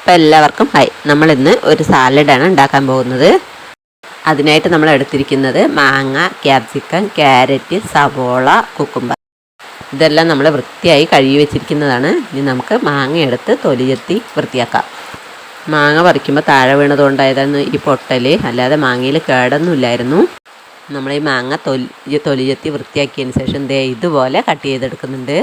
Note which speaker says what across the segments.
Speaker 1: അപ്പോൾ എല്ലാവർക്കും ഹായ്. നമ്മളിന്ന് ഒരു സാലഡാണ് ഉണ്ടാക്കാൻ പോകുന്നത്. അതിനായിട്ട് നമ്മൾ എടുത്തിരിക്കുന്നത് മാങ്ങ, ക്യാപ്സിക്കം, ക്യാരറ്റ്, സവോള, കുക്കുംബർ. ഇതെല്ലാം നമ്മൾ വൃത്തിയായി കഴുകി വെച്ചിരിക്കുന്നതാണ്. ഇനി നമുക്ക് മാങ്ങ എടുത്ത് തൊലി ചെത്തി വൃത്തിയാക്കാം. മാങ്ങ പറിക്കുമ്പോൾ താഴെ വീണതുകൊണ്ടായതാണ് ഈ പൊട്ടൽ, അല്ലാതെ മാങ്ങയിൽ കേടൊന്നുമില്ലായിരുന്നു. നമ്മൾ ഈ മാങ്ങ തൊലി ചെത്തി വൃത്തിയാക്കിയതിന് ശേഷം ഇതുപോലെ കട്ട് ചെയ്തെടുക്കുന്നുണ്ട്.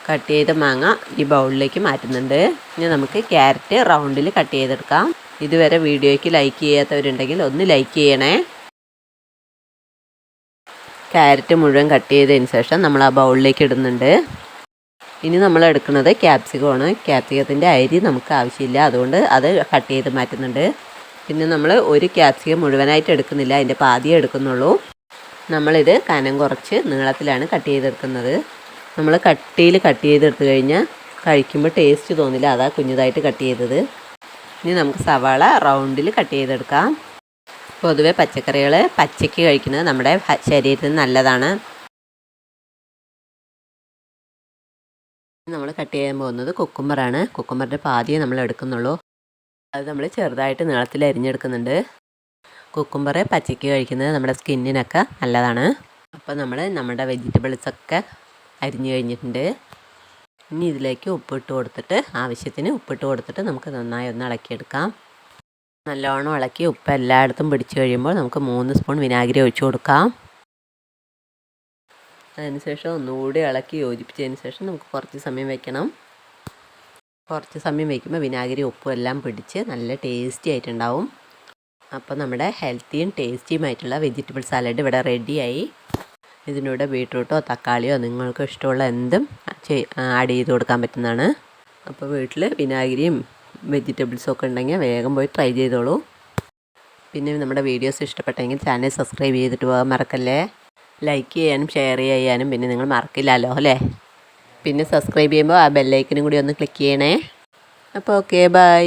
Speaker 1: കട്ട് ചെയ്ത മാങ്ങ ഈ ബൗളിലേക്ക് മാറ്റുന്നുണ്ട്. ഇനി നമുക്ക് ക്യാരറ്റ് റൗണ്ടിൽ കട്ട് ചെയ്തെടുക്കാം. ഇതുവരെ വീഡിയോയ്ക്ക് ലൈക്ക് ചെയ്യാത്തവരുണ്ടെങ്കിൽ ഒന്ന് ലൈക്ക് ചെയ്യണേ. ക്യാരറ്റ് മുഴുവൻ കട്ട് ചെയ്തതിന് ശേഷം നമ്മൾ ആ ബൗളിലേക്ക് ഇടുന്നുണ്ട്. ഇനി നമ്മൾ എടുക്കുന്നത് ക്യാപ്സിക്കമാണ്. ക്യാപ്സിക്കത്തിൻ്റെ അരി നമുക്ക് ആവശ്യമില്ല, അതുകൊണ്ട് അത് കട്ട് ചെയ്ത് മാറ്റുന്നുണ്ട്. പിന്നെ നമ്മൾ ഒരു ക്യാപ്സിക്കം മുഴുവനായിട്ട് എടുക്കുന്നില്ല, അതിൻ്റെ പാതിയേ എടുക്കുന്നുള്ളൂ. നമ്മളിത് കനം കുറച്ച് നീളത്തിലാണ് കട്ട് ചെയ്തെടുക്കുന്നത്. നമ്മൾ കട്ടിയിൽ കട്ട് ചെയ്തെടുത്ത് കഴിഞ്ഞാൽ കഴിക്കുമ്പോൾ ടേസ്റ്റ് തോന്നില്ല, അതാ കുഞ്ഞതായിട്ട് കട്ട് ചെയ്തത്. ഇനി നമുക്ക് സവാള റൗണ്ടിൽ കട്ട് ചെയ്തെടുക്കാം. പൊതുവെ പച്ചക്കറികൾ പച്ചയ്ക്ക് കഴിക്കുന്നത് നമ്മുടെ ശരീരത്തിന് നല്ലതാണ്. നമ്മൾ കട്ട് ചെയ്യാൻ പോകുന്നത് കുക്കുംബറാണ്. കുക്കുംബറിൻ്റെ പാതിയെ നമ്മൾ എടുക്കുന്നുള്ളൂ. അത് നമ്മൾ ചെറുതായിട്ട് നീളത്തിൽ അരിഞ്ഞെടുക്കുന്നുണ്ട്. കുക്കുംബറ് പച്ചയ്ക്ക് കഴിക്കുന്നത് നമ്മുടെ സ്കിന്നിനൊക്കെ നല്ലതാണ്. അപ്പോൾ നമ്മൾ നമ്മുടെ വെജിറ്റബിൾസൊക്കെ അരിഞ്ഞു കഴിഞ്ഞിട്ടുണ്ട്. ഇനി ഇതിലേക്ക് ഉപ്പിട്ട് കൊടുത്തിട്ട്, ആവശ്യത്തിന് ഉപ്പിട്ട് കൊടുത്തിട്ട് നമുക്ക് നന്നായി ഒന്ന് ഇളക്കിയെടുക്കാം. നല്ലോണം ഇളക്കി ഉപ്പ് എല്ലായിടത്തും പിടിച്ചു കഴിയുമ്പോൾ നമുക്ക് 3 സ്പൂൺ വിനാഗിരി ഒഴിച്ചു കൊടുക്കാം. അതിനുശേഷം ഒന്നുകൂടി ഇളക്കി യോജിപ്പിച്ചതിന് ശേഷം നമുക്ക് കുറച്ച് സമയം വയ്ക്കണം. കുറച്ച് സമയം വയ്ക്കുമ്പോൾ വിനാഗിരി ഉപ്പും എല്ലാം പിടിച്ച് നല്ല ടേസ്റ്റി ആയിട്ടുണ്ടാവും. അപ്പോൾ നമ്മുടെ ഹെൽത്തിയും ടേസ്റ്റിയുമായിട്ടുള്ള വെജിറ്റബിൾ സാലഡ് ഇവിടെ റെഡിയായി. ഇതിനൂടെ ബീട്രൂട്ടോ തക്കാളിയോ നിങ്ങൾക്ക് ഇഷ്ടമുള്ള എന്തും ആഡ് ചെയ്ത് കൊടുക്കാൻ പറ്റുന്നതാണ്. അപ്പോൾ വീട്ടിൽ വിനാഗിരിയും വെജിറ്റബിൾസും ഒക്കെ ഉണ്ടെങ്കിൽ വേഗം പോയി ട്രൈ ചെയ്തോളൂ. പിന്നെ നമ്മുടെ വീഡിയോസ് ഇഷ്ടപ്പെട്ടെങ്കിൽ ചാനൽ സബ്സ്ക്രൈബ് ചെയ്തിട്ട് പോകാൻ മറക്കല്ലേ. ലൈക്ക് ചെയ്യാനും ഷെയർ ചെയ്യാനും പിന്നെ നിങ്ങൾ മറക്കില്ലല്ലോ അല്ലേ. പിന്നെ സബ്സ്ക്രൈബ് ചെയ്യുമ്പോൾ ആ ബെല്ലൈക്കനും കൂടി ഒന്ന് ക്ലിക്ക് ചെയ്യണേ. അപ്പോൾ ഓക്കെ, ബൈ.